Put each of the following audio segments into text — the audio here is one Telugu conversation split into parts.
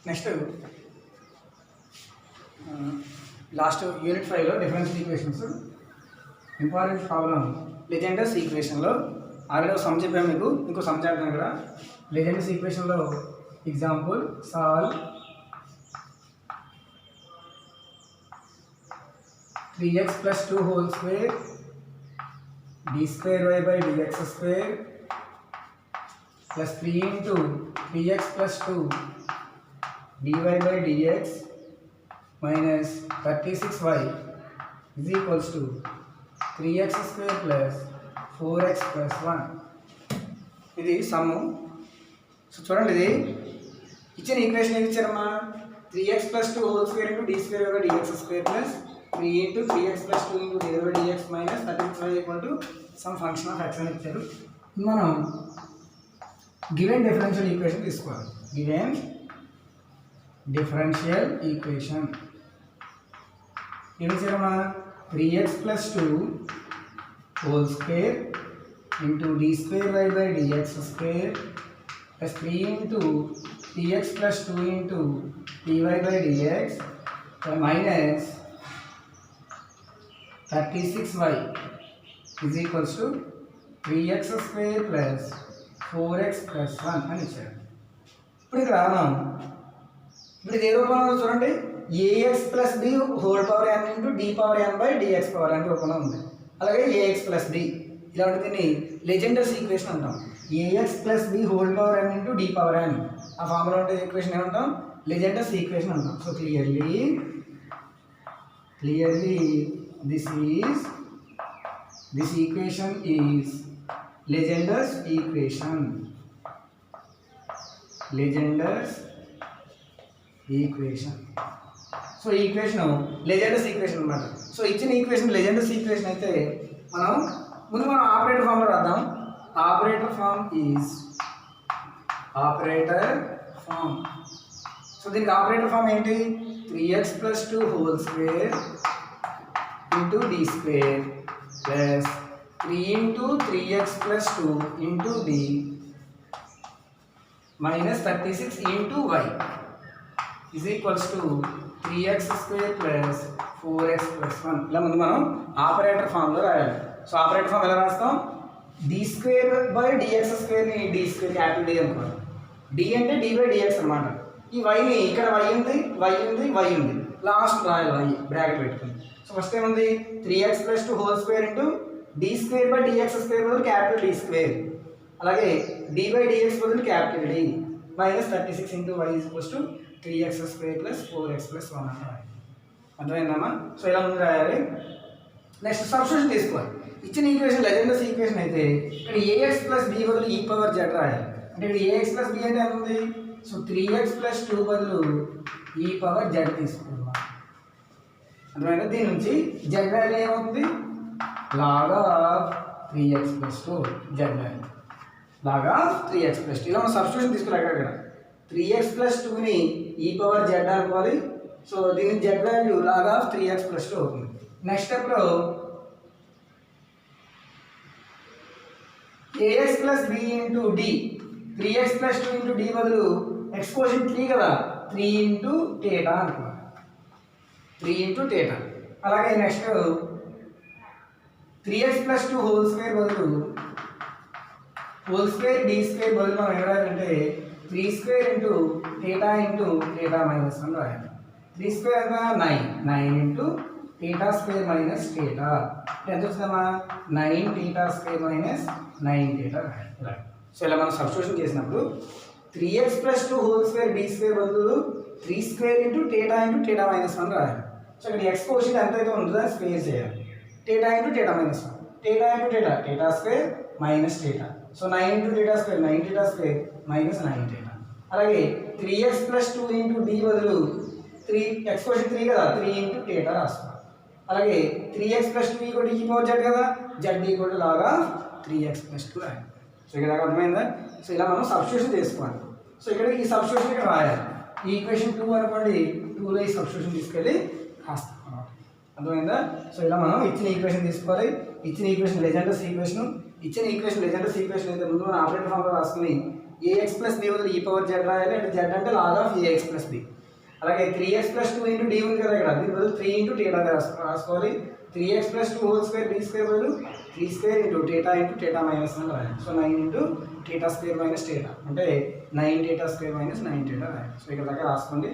నెక్స్ట్ లాస్ట్ యూనిట్ 5లో differential equations important problem Legendre's ఈక్వేషన్లో ఆల్రెడీ సమ్ చెప్పాము మీకు. ఇంకో సమ్ చేద్దాం ఇక్కడ. లెజెండర్స్ ఈక్వేషన్లో example solve 3x plus 2 whole square d square y by dx square plus 3 into 3x plus 2 dy by dx minus 36y is equals to 3x square plus 4x plus 1. ఇది సమ్. సో చూడండి, ఇది ఇచ్చిన ఈక్వేషన్ ఏమి ఇచ్చారమ్మా? 3x plus 2 whole square into d square by dx square plus 3 into 3x plus 2 into dy by dx minus 36y equal to some function of x అని ఇచ్చారు. మనం గివెన్ డిఫరెన్షియల్ ఈక్వేషన్ తీసుకోవాలి. గివెన్ డిఫరెన్షియల్ ఈక్వేషన్ ఏమి ఇచ్చారమ్మా? 3x plus 2 whole square into d square y by dx square plus 3 into 3x plus 2 into dy by dx minus 36y is equals to 3x square plus 4x plus 1 అని ఇచ్చారు. ఇప్పుడు ఇక్కడ ఇప్పుడు ఇది ఏ రూపంలో చూడండి, ax plus B whole power n into D power n by DX power n రూపంలో ఉంది. అలాగే ax ప్లస్ బి ఇలాంటి దీన్ని లెజెండర్స్ ఈక్వేషన్ అంటాం. ax plus B whole power n into D power n ఆ ఫార్ములా ఉంటే ఈక్వేషన్ ఏమంటాం? లెజెండర్స్ ఈక్వేషన్ అంటాం. So clearly this equation is Legenders equation. So ఈ ఈక్వేషన్ లెజెండర్స్ ఈక్వేషన్ అన్నమాట. సో ఇచ్చిన ఈక్వేషన్ లెజెండర్స్ ఈక్వేషన్ అయితే మనం ఆపరేటర్ ఫామ్లో రాద్దాం. Operator form. సో దీనికి ఆపరేటర్ ఫామ్ ఏంటి? 3x plus 2 whole square into d square plus 3 into 3x plus 2 into d minus 36 into y is equals to 3x square plus 4x plus 1. ఇలా ముందు మనం ఆపరేటర్ ఫామ్లో రాయాలి. సో ఆపరేటర్ ఫామ్ ఎలా రాస్తాం? d square by dx square ని d square క్యాపిటల్ D అనుకోవాలి. d అంటే d by dx అన్నమాట. ఈ వైని ఇక్కడ y ఉంది, లాస్ట్ రాయాలి y బ్రాకెట్ పెట్టుకుని. సో ఫస్ట్ ఏముంది? 3x plus 2 whole square into d square by dx square బదులు క్యాపిటల్ D స్క్వేర్, అలాగే d by dx బదులు capital D minus 36 into y is equals to 3x square plus 4x plus 1 అని రాయాలి. అర్థమైందమ్మా? సో ఇలా ముందు రాయాలి. నెక్స్ట్ సబ్స్టిట్యూషన్ తీసుకోవాలి. ఇచ్చిన ఈక్వేషన్ లెజెండర్స్ ఈక్వేషన్ అయితే ఇక్కడ ax plus b బదులు e పవర్ z రాయాలి. అంటే ఇక్కడ ax plus b అంటే ఎంత ఉంది? సో 3x plus 2 బదులు e పవర్ z తీసుకుందాం. అందువల్ల దీని నుంచి z వాల్యూ ఏమవుతుంది? log of 3x plus 2 z value log of 3x plus 2. ఇలా మనం సబ్స్టిట్యూషన్ తీసుకోవాలి. అక్కడ 3x plus 2ని e పవర్ z అనుకోవాలి. సో దీని z value log of 3x plus 2 అవుతుంది. నెక్స్ట్ స్టెప్లో ax plus b into d 3x plus 2 into d బదులు x కోషంట్ 3 కదా, 3 into theta అనుకోవాలి. 3 into theta. అలాగే next 3x plus 2 whole square బదులు whole square d square బదులు మనం ఏం రాయాలంటే 3 square into theta minus 1 రాయాలి. 3 square ఎంత? 9 into theta square minus theta ఎంత వస్తుందమ్మా? 9 theta square minus 9 theta రాయాలి. సో ఇలా మనం సబ్స్టిట్యూషన్ చేసినప్పుడు 3x plus 2 whole square d square బదులు 3 square into theta minus 1 రాయాలి. సో ఇక్కడ x కోషంట్ ఎంత అయితే ఉంటుందో స్క్వేర్ చేయాలి. theta into theta minus 1, theta square minus theta. So 9 into theta square, 9 theta square minus 9 theta. అలాగే 3x plus 2 into d బదులు 3x కోషంట్ 3 కదా, 3 into theta రాసుకోవాలి. అలాగే 3x plus 2 equal to e power z కదా, z ఈక్వల్ టు లాగా 3x plus 2 రాయాలి. సో ఇక్కడ అర్థమైందా? సో ఇలా మనం సబ్స్టిట్యూషన్ చేసుకోవాలి. సో ఇక్కడ ఈ సబ్స్టిట్యూషన్ ఇక్కడ రాయాలి. ఈ ఈక్వేషన్ 2 అనుకోండి, 2లో ఈ సబ్స్టిట్యూషన్ తీసుకెళ్ళి రాస్తాం. అర్థమైందా? సో ఇలా మనం ఇచ్చిన ఈక్వేషన్ తీసుకోవాలి. ఇచ్చిన ఈక్వేషన్ లెజెండర్స్ ఈక్వేషన్ అయితే ముందు మనం ఆపరేటర్ ఫామ్లో రాసుకుని ఏఎక్స్ ప్లస్ బి బదులు ఈ పవర్ జెడ్ రాయాలి, అంటే జెడ్ అంటే log of AX plus B. అలాగే 3x ప్లస్ 2 ఇంటూ డి ఉంది కదా ఇక్కడ, దీని బదులు 3 ఇంటూ టీటా రాసుకోవాలి. 3x plus 2 whole square D square బదులు 3 స్క్వేర్ ఇంటూ టీటా మైనస్ 1 రాయాలి. So 9 into theta square minus theta అంటే 9 టీటా స్క్వేర్ మైనస్ 9 టీటా రాయాలి. సో ఇక్కడ దాకా రాసుకోండి.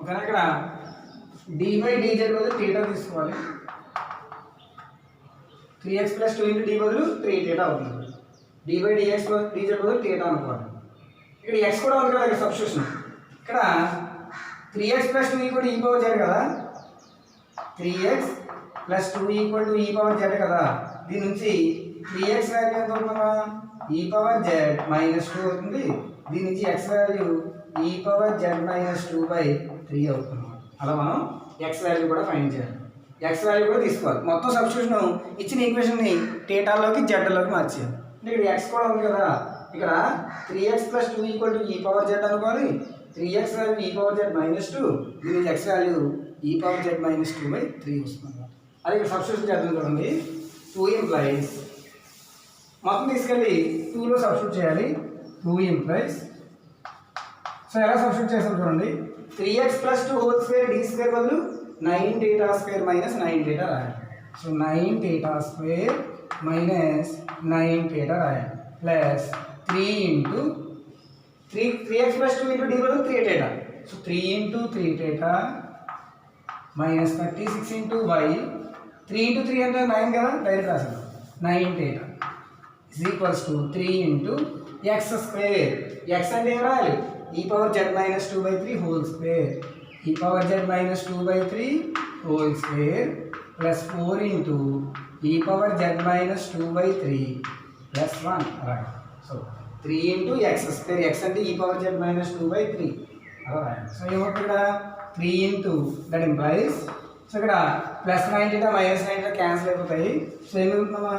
ఓకేనా, ఇక్కడ dy dz బదులు టీటా తీసుకోవాలి. 3x ప్లస్ 2 ఇంటూ డి బదులు 3 టీటా అవుతుంది. dy dx dz బదులు టీటా అనుకోవాలి. ఇక్కడ x కూడా ఉంది కదా, ఇక్కడ సబ్స్టిట్యూషన్. ఇక్కడ 3x ప్లస్ 2 ఈక్వల్ టు ఈ పవర్ జెడ్ కదా, 3x ప్లస్ 2 ఈక్వల్ టు ఈ పవర్ జెడ్ కదా, దీని నుంచి 3x వాల్యూ ఎంత అవుతుందా, ఈ పవర్ జెడ్ మైనస్ 2 అవుతుంది. దీని నుంచి x వాల్యూ ఈ పవర్ జెడ్ మైనస్ 2/3 అవుతుంది. అలా మనం x వాల్యూ కూడా ఫైండ్ చేయాలి, x వాల్యూ కూడా తీసుకోవాలి. మొత్తం సబ్స్టిట్యూషన్ ఇచ్చిన ఈక్వేషన్ని టీటాలోకి జెడ్లోకి మార్చేయాలి. అంటే ఇక్కడ x కూడా ఉంది కదా, ఇక్కడ 3x ప్లస్ 2 ఈక్వల్ టు ఈ పవర్ జెడ్ అనుకోవాలి. 3x వాల్యూ ఈ పవర్ జెడ్ మైనస్ 2, దీని నుంచి x వాల్యూ ఈ పవర్ జెడ్ మైనస్ 2/3 వస్తుంది. అది ఇక్కడ సబ్స్టిట్యూషన్ చేద్దాం చూడండి. 2 ఇంప్లైస్ మొత్తం తీసుకెళ్ళి 2లో సబ్స్టిట్యూట్ చేయాలి. 2 ఇంప్లైస్, సో ఎలా సబ్స్టిట్యూట్ చేస్తాం చూడండి. 3x plus 2 whole square D square బదులు 9 టీటా స్క్వేర్ మైనస్ 9 టీటా రాయాలి. So 9 theta square minus 9 theta రాయాలి. Plus 3 into 3x plus 2 into D బదులు 3 theta. So 3 into 3 theta minus 36 into y. 3 into 3 అంటే 9 కదా, డైరెక్ట్ రాసాను. 9 theta is equals to 3 into x square. X అంటే ఏం రాయాలి, e power z minus 2/3 whole square, ఈ power z minus 2/3 whole square plus 4 into e power z minus 2/3 plus 1 రాయాలి. So 3 into x square, x అంటే ఈ పవర్ జెడ్ మైనస్ 2/3 అలా రాయాలి. సో ఏమవుతుంది ఇక్కడ 3 ఇంటూ దట్ ఇంప్లైస్, సో ఇక్కడ plus 9 theta minus 9 theta cancel అయిపోతాయి. సో ఏమవుతుందమ్మా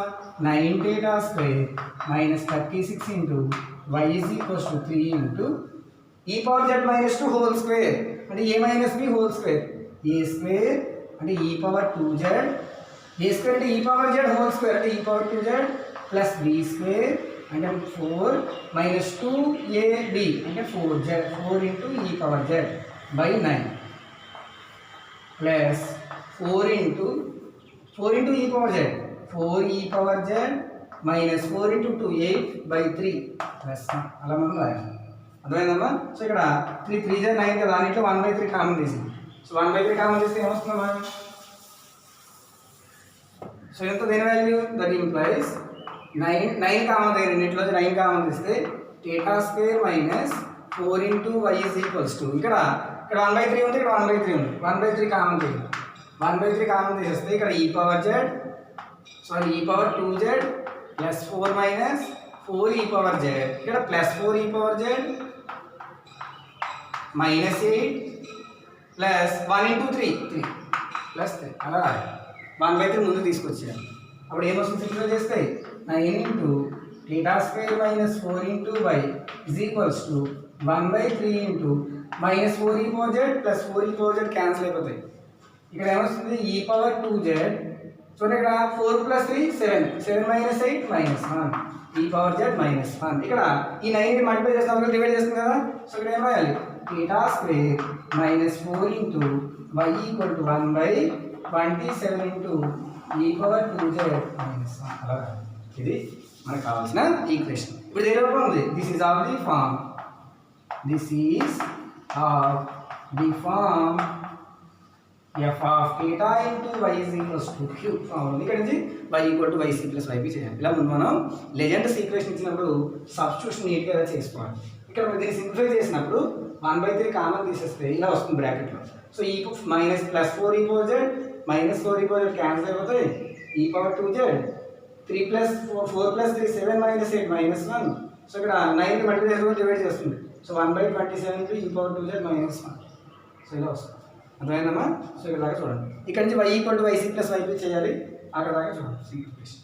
9 theta square minus 36 into y is equals to 3 into e power z minus 2 whole square అంటే a minus b whole square, a square అంటే ఈ పవర్ 2z, ఏ స్క్వేర్ అంటే e power Z whole square అంటే e power 2z plus B square అంటే 4 మైనస్ 2ab అంటే 4z, 4 into e power Z by 9 plus 4 into e power Z, 4 ఈ power z minus 4 into 2 8/3 plus అలా మనం రాయాలి. అర్థమైందమ్మా. సో ఇక్కడ 3 3 జ 9 కదా, దాంట్లో 1/3 కామన్ తీసింది. సో 1/3 కామన్ తీస్తే ఏమొస్తుందమ్మా, సో ఎంత దేని వాల్యూ, దట్ ఇంప్లైస్ 9 కామన్ దగ్గర రెండింటిలో 9 కామన్ తీస్తే theta square minus 4 into y is equals to ఇక్కడ 1/3 ఉంది, ఇక్కడ 1/3 ఉంది, 1/3 కామన్ తీయాలి. 1/3 కామన్ తీసేస్తే ఇక్కడ ఈ పవర్ జెడ్ సారీ ఈ పవర్ 2z ప్లస్ 4 మైనస్ 4 ఈ పవర్ జెడ్, ఇక్కడ ప్లస్ 4 ఈ power z minus 8 plus 1 into 3 plus 3 అలా 1/3 ముందు తీసుకొచ్చాను. అప్పుడు ఏమొస్తుంది, సింప్లిఫై చేస్తే 9 into theta square minus 4 into y is equals to 1/3 into minus 4 ఈ పవర్ జెడ్ ప్లస్ 4 ఈ పవర్ జెడ్ క్యాన్సిల్ అయిపోతాయి. ఇక్కడ ఏమొస్తుంది ఈ పవర్ 2z, చూడండి ఇక్కడ 4 ప్లస్ 3 7 మైనస్ 8 మైనస్ 1 ఈ పవర్ జెడ్ మైనస్ 1. ఇక్కడ ఈ 9 మల్టిప్లై చేస్తాం కదా, డివైడ్ చేస్తుంది కదా. సో ఇక్కడ ఏం రాయాలి, theta square minus 4 into y equal to 1/27 into e power 2z minus 1 అలా రాయాలి. ఇది మనకు కావాల్సిన ఈక్వేషన్. ఇప్పుడు ఏ రూపంలో ఉంది, this is of the form, this is of the form f of theta into y is equals to q form ఉంది. ఇక్కడ నుంచి y equal to yc plus yp చేయాలి. ఇలా ముందు మనం లెజెండ్స్ ఈక్వేషన్ ఇచ్చినప్పుడు సబ్స్టిట్యూషన్ నీట్గా ఎలా చేసుకోవాలి. ఇక్కడ దీన్ని సింప్లిఫై చేసినప్పుడు 1/3 కామన్ తీసేస్తే ఇలా వస్తుంది బ్రాకెట్లో. సో ఈ మైనస్ ప్లస్ 4 ఈ పవర్ జెడ్ -4 e క్యాన్సిల్ అయిపోతాయి e⁻2z 3 plus 4 plus 3 7 minus 8 -1. So ఇక్కడ 9 మల్టిప్లై చేసుకొని డివైడ్ చేస్తుంది. So 1/27 e⁻2z -1. సో ఇలా వస్తుంది. అర్థమైందమ్మా? సో ఇక్కడ దాకా చూడండి. ఇక్కడ నుంచి y = yc + yp చేయాలి. అక్కడ దాకా చూడండి simplification.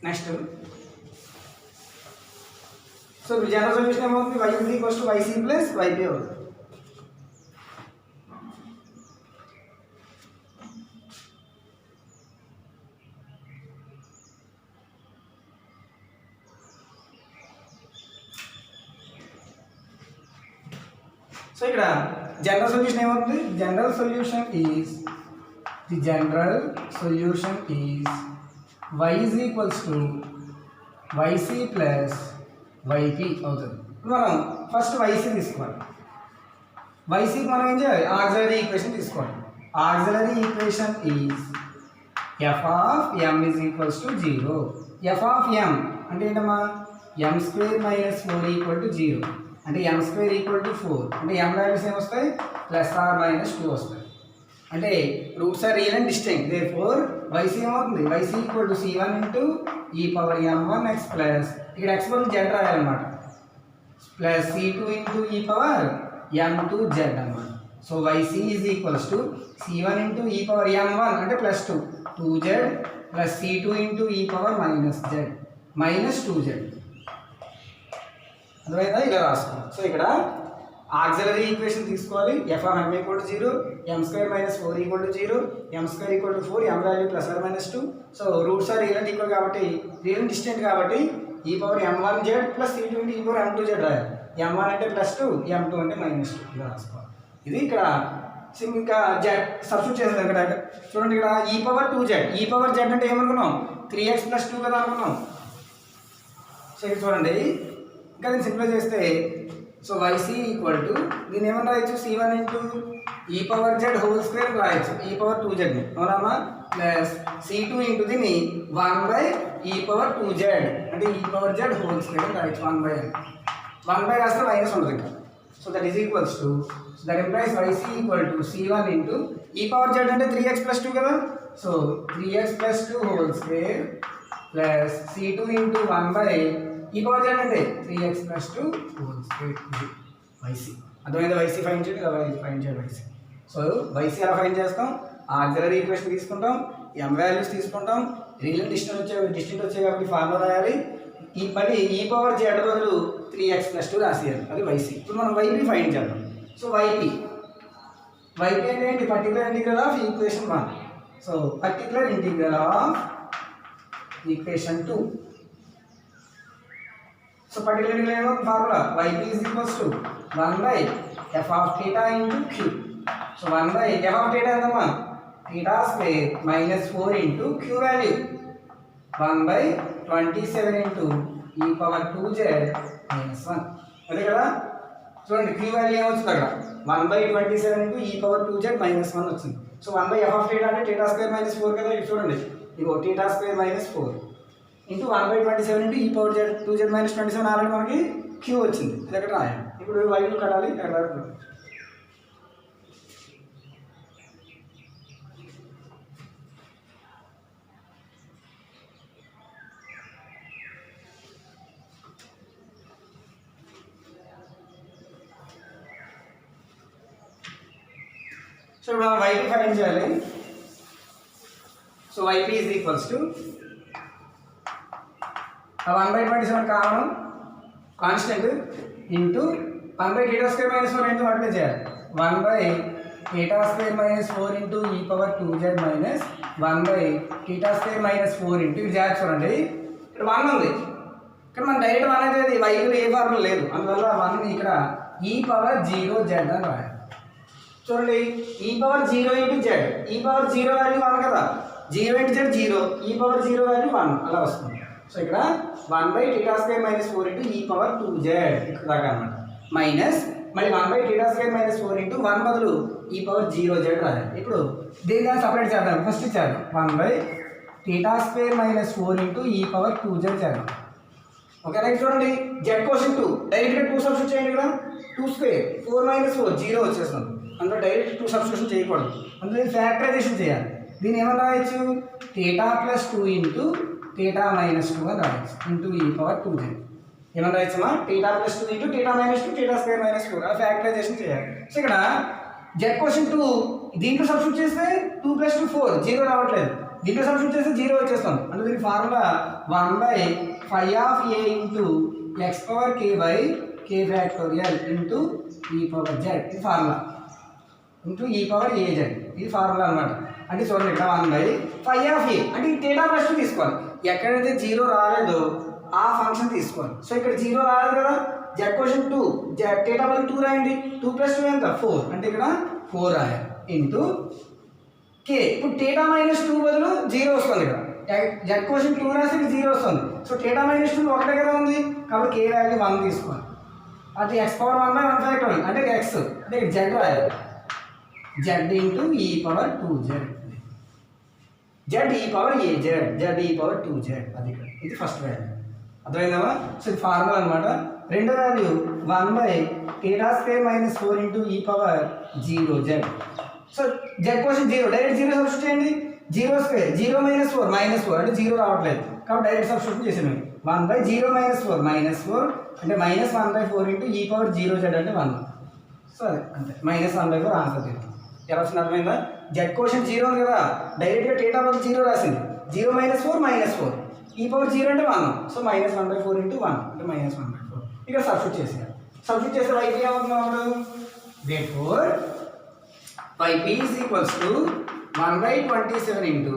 Next so general solution ఏమవుతుంది? y = yc + yp అవుతుంది. సో ఇక్కడ జనరల్ సొల్యూషన్ ఏమవుతుంది? General solution is y is equals to yc plus yp అవుతుంది. మనం ఫస్ట్ yc తీసుకోవాలి. yc మనం ఏం చేయాలి? ఆక్సిలరీ ఈక్వేషన్ తీసుకోవాలి. Auxiliary equation is f of m is equals to 0. f of m అంటే ఏంటమ్మా? m² - 4 = 0. అంటే m² = 4. అంటే m వాల్యూస్ ఏమొస్తాయి? +or -2 వస్తాయి. అంటే roots are real and distinct. Therefore yc ఏమవుతుంది? yc = c1 * e⁻m1x ప్లస్ ఇక్కడ x బదులు z రాయాలన్నమాట ప్లస్ c2 * e⁻m2z అన్నమాట. So yc is equals to c1 * e⁻m1 అంటే +2 2z plus c2 * e⁻−z -2z. అర్థమైందా? ఇలా రాసుకోవాలి. సో ఇక్కడ ఆక్సిలరీ ఈక్వేషన్ తీసుకోవాలి. f of m = 0, m² - 4 = 0, m² = 4, m value +or-2. So roots are real and equal కాబట్టి రియల్ అండ్ డిస్టెంట్ కాబట్టి e⁻m1z ప్లస్ c2 * e⁻m2z రాయాలి. m1 అంటే +2, m2 అంటే -2 ఇలా రాసుకోవాలి. ఇది ఇక్కడ ఇంకా z సబ్స్టిట్యూట్ చేసేది. ఇక్కడ చూడండి, ఇక్కడ e⁻2z అంటే ఏమనుకున్నాం? 3x + 2 కదా అనుకున్నాం. సో ఇక్కడ చూడండి, ఇంకా దీన్ని సింప్లిఫై చేస్తే సో yc = దీన్ని ఏమన్నా రాయొచ్చు? c1 * e⁻z² రాయొచ్చు e⁻2z ని, అవునమ్మా? ప్లస్ c2 దీన్ని 1/e⁻2z అంటే e⁻z² రాయొచ్చు 1/n. 1/, రాస్తే మైనస్ ఉంటుంది ఇంకా. So that is equals to that implies yc = c1 * e⁻z అంటే 3x + 2 కదా. So 3x + 2² plus c2 * 1/e⁻z అంటే 3x + 2² yc. అర్థమైందా? yc ఫైండ్ చేయండి, ఫైండ్ చేయండి yc. సో yc ఎలా ఫైండ్ చేస్తాం? ఆక్సిలరీ ఈక్వేషన్ తీసుకుంటాం, m వాల్యూస్ తీసుకుంటాం, రియల్ అండ్ డిస్టెంట్ వచ్చాయి కాబట్టి ఫార్ములా రాయాలి. ఈ మళ్ళీ e⁻z బదులు 3x + 2 రాసేయాలి. అది yc. ఇప్పుడు మనం yp ఫైండ్ చేద్దాం. సో yp అంటే ఏంటి? Particular integral of equation 1. So particular integral of equation 2. So particular integral formula yp is equals to 1/f of theta into q. So 1/f of theta ఎంతమ్మా? θ² -4 into q value 1/27 into e⁻2z -1. అదే కదా. చూడండి, q వాల్యూ ఏమొచ్చింది అక్కడ? 1/27 into e⁻2z -1 వచ్చింది. సో 1/f of theta అంటే θ² -4 కదా. ఇక్కడ చూడండి, ఇగో θ² -4 ఇంటూ 1/27 into e⁻2z -27 ఆల్రెడీ మనకి q వచ్చింది. ఇది ఎక్కడ రాయాలి? ఇప్పుడు వైపు కట్టాలి. ఎక్కడ సో ఇప్పుడు మనం yp ఫైండ్ చేయాలి. So yp is equals to 1/27 common constant into 1/θ² -4 into multiply చేయాలి. 1/θ² -4 ఇంటూ e⁻2z మైనస్ 1/θ² -4 ఇంటూ ఇది జాగ్రత్త చూడండి. ఇక్కడ 1 ఉంది, ఇక్కడ మనం డైరెక్ట్ 1 అయితే వైపులో ఏ ఫార్ములా లేదు, అందువల్ల 1ని ఇక్కడ e⁻0z అని రాయాలి. చూడండి, e⁻0 into z, e⁻0 value 1 కదా, 0 ఇంటూ z 0, e⁻0 వాల్యూ 1 అలా వస్తుంది. సో ఇక్కడ 1/θ² - 4 into e⁻²z ఇక్కడ దాకా అనమాట మైనస్ మళ్ళీ 1/θ² - 4 into 1 బదులు e⁻0z రాయాలి. ఇప్పుడు దీన్ని సపరేట్ చేద్దాం. ఫస్ట్ చేద్దాం 1/θ² - 4 into e⁻²z చేద్దాం. ఓకే నెక్స్ట్ చూడండి z క్వశ్చన్ 2 డైరెక్ట్గా 2 సబ్స్టిట్యూట్ చేయండి. ఇక్కడ 2² 4 - 4 0 వచ్చేస్తుంది. అందులో డైరెక్ట్ 2 సబ్స్టిట్యూషన్ చేయకూడదు. అందులో ఫ్యాక్టరైజేషన్ చేయాలి. దీన్ని ఏమన్నా రాయొచ్చు θ+2 into θ - 2 అని రాయొచ్చు ఇంటూ e⁻²z. ఏమన్నా రాయొచ్చమ్మా θ+2 into θ - 2 θ² - 4 అలా ఫ్యాక్టరైజేషన్ చేయాలి. సో ఇక్కడ z క్వశ్చన్ 2 దీంట్లో సబ్స్టిట్యూట్ చేస్తే 2 + 2 4 0 రావట్లేదు. దీంట్లో సబ్స్టిట్యూట్ చేస్తే 0 వచ్చేస్తుంది. అంటే దీని formula 1/φ(a) into x⁻k/k factorial into e⁻z ఇది ఫార్ములా ఇంటూ e⁻az ఇది ఫార్ములా అనమాట. అంటే చూడండి ఇక్కడ 1/φ(a) అంటే ఈ θ+2 తీసుకోవాలి. ఎక్కడైతే 0 రాలేదో ఆ ఫంక్షన్ తీసుకోవాలి. సో ఇక్కడ 0 రాలేదు కదా z క్వశ్చన్ 2 θ/2 రాయండి. 2 + 2 ఎంత 4 అంటే ఇక్కడ 4 రాయాలి ఇంటూ k. ఇప్పుడు θ-2 బదులు 0 వస్తుంది. ఇక్కడ z క్వశ్చన్ 2 రాస్తే 0 వస్తుంది. సో θ-2 ఒకటే కదా ఉంది కాబట్టి k వాల్యూ 1 తీసుకోవాలి. అది x⁻1/1 ఫ్యాక్టోరియల్ అంటే x అంటే z రాయాలి. z into e⁻2z z e⁻az అది ఇక్కడ ఇది ఫస్ట్ వాల్యూ అర్థమైందా. సో ఇది ఫార్ములా అనమాట. రెండో value 1/θ² - 4 into e⁻0z. So z question 0 direct 0 substitute చేయండి. 0² 0 - 4 -4 అంటే 0 రావట్లేదు కాబట్టి డైరెక్ట్ సబ్స్టిట్యూట్ చేసాను. 1/0 - 4 -4 అంటే -1/4 into e⁻0z అంటే 1. సో అదే అంతే -1/4 ఆన్సర్ చేయండి. ఎలా వచ్చింది అర్థమైందా. z క్వశ్చన్ 0 ఉంది కదా డైరెక్ట్గా θ బదులు 0 రాసింది. 0 - 4 -4 e⁻0 అంటే 1. సో -1/4 into 1 అంటే -1/4 ఇక్కడ సబ్స్టిట్యూట్ చేసాను. సబ్స్టిట్యూట్ చేస్తే yp ఏమవుతుంది. therefore yp is equals to 1/27 into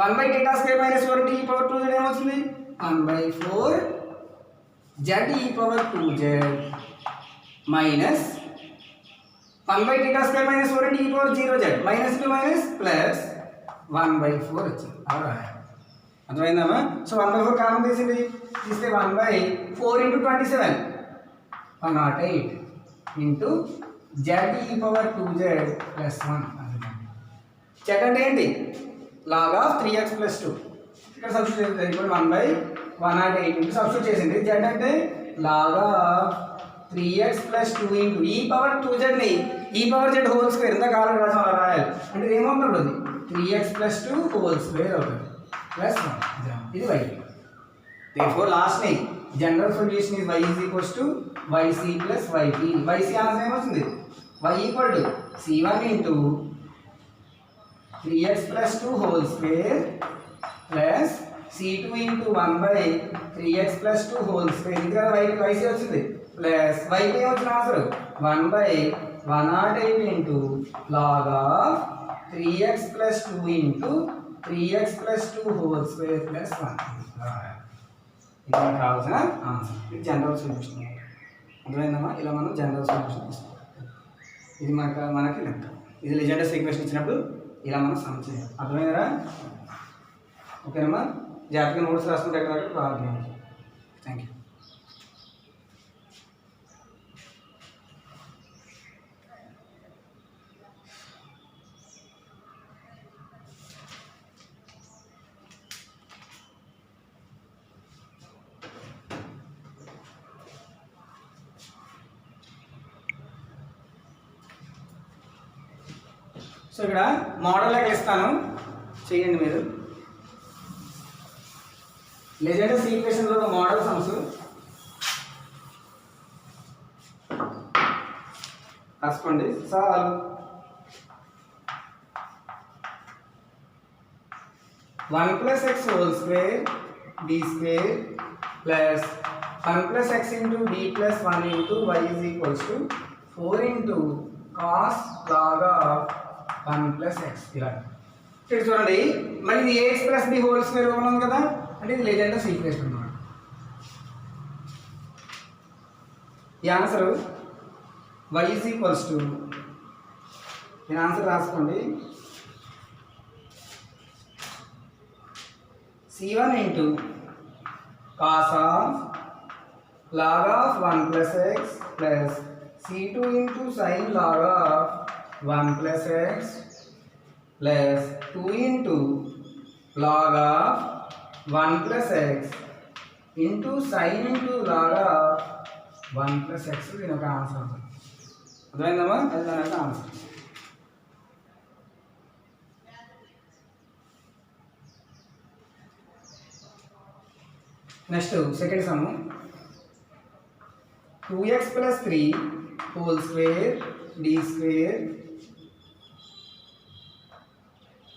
1/θ² - 4 into e⁻2z ఏమవుతుంది 1/4 z e⁻2z minus 1/θ² - 4 into e⁻0z minus two minus plus 1/4 వచ్చింది. అలా అర్థమైందమ్మా. సో 1/4 కామన్ తీసింది. తీస్తే 1/4 into 27 108 into z e⁻2z plus 1. z అంటే ఏంటి log of 3x plus 2 ఇక్కడ సబ్స్టిట్యూట్ చేస్తే ఇప్పుడు 1/108 into సబ్స్టిట్యూట్ చేసింది. z అంటే log of 3x plus 2 into e⁻2z ని e⁻z హోల్ స్క్వేర్ ఇంత కాలం రాయాలి. అంటే ఏమవుతుంది 3x plus 2 హోల్ స్క్వేర్ అవుతుంది ప్లస్ 1. ఇది y. therefore లాస్ట్ ని general solution is y is equals to yc plus yp. yc answer ఏమొస్తుంది y equal to c1 into 3x plus 2 whole square plus c2 into 1/3x plus 2 whole square ఇది కదా yc వచ్చింది ప్లస్ yp వచ్చిన answer 1/108 into log of 3x plus 2 into 3x plus 2 whole square plus 1. ఇది మనకు కావాల్సిన ఆన్సర్. ఇది జనరల్ సొల్యూషన్ అర్థమైందమ్మా. ఇలా మనం జనరల్ సొల్యూషన్ తీసుకోవాలి. ఇది మనకి లెక్క. ఇది లెజెండర్స్ ఈక్వేషన్ ఇచ్చినప్పుడు ఇలా మనం సమ్ చేయాలి. అర్థమైందా. ఓకేనమ్మా. జాగ్రత్తగా నోట్స్ రాసుకుంటే ఎక్కడ బాగా. Thank you. సో ఇక్కడ మోడల్ లెక్క ఇస్తాను చేయండి మీరు. లెజెండర్స్ ఈక్వేషన్లో మోడల్ సమ్స్ రాసుకోండి. Solve 1 + x whole square b square plus 1 + x into b plus 1 into y is equals to 4 into cos log of 1 plus x. ఇలా ఇక్కడ చూడండి మళ్ళీ ఇది ax plus b whole square ఉంది కదా అంటే ఇది లెజెండర్స్ ఈక్వేషన్ అన్నమాట. ఈ answer y is equals to దీని ఆన్సర్ రాసుకోండి c1 into cos of log of 1 plus x plus c2 into sin log of 1 plus x plus 2 into log of 1 plus x into sin into log of 1 plus x దీని ఒక ఆన్సర్ అవుతుంది. అర్థమైందమ్మా? అది దాని యొక్క answer. Next second some 2x plus 3 whole square d square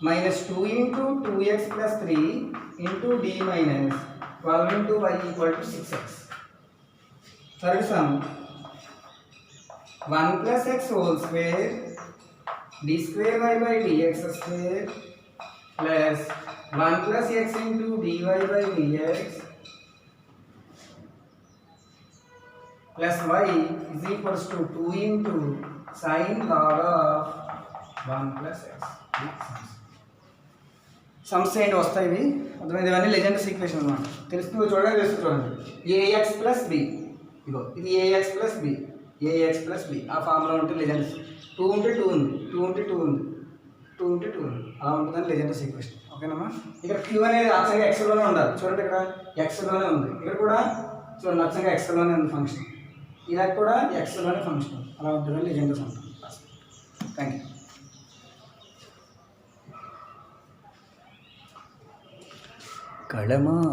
minus 2 into 2x plus 3 into d minus 12 into y equal to 6x. Third sum 1 plus x whole square d square y by dx square plus 1 plus x into dy by dx plus y is equals to 2 into sin log of 1 plus x. Sums ఏంటి వస్తాయి ఇవి అర్థమైంది. ఇవన్నీ లెజెండర్స్ ఈక్వేషన్ అనమాట. తెలుస్తుంది చూడండి ఏఎక్స్ ప్లస్ బి, ఇగో ఇది AX plus B, AX plus B ఆ ఫార్ములా ఉంటే లెజెండర్స్. 2 ఉంటే 2 ఉంది, 2 ఉంటే 2 ఉంది, 2 ఉంటే 2 ఉంది, అలా ఉంటుందని లెజెండర్స్ ఈక్వేషన్. ఓకేనమ్మా? ఇక్కడ క్యూ అనేది అచ్చంగా ఎక్స్లోనే ఉండాలి. చూడండి ఇక్కడ ఎక్స్లోనే ఉంది, ఇక్కడ కూడా చూడండి అచ్చంగా ఎక్స్లోనే ఉంది ఫంక్షన్, ఇలా కూడా ఎక్స్లోనే ఫంక్షన్ అలా ఉంటుందని లెజెండర్స్ అంటాం. Thank you. కళమా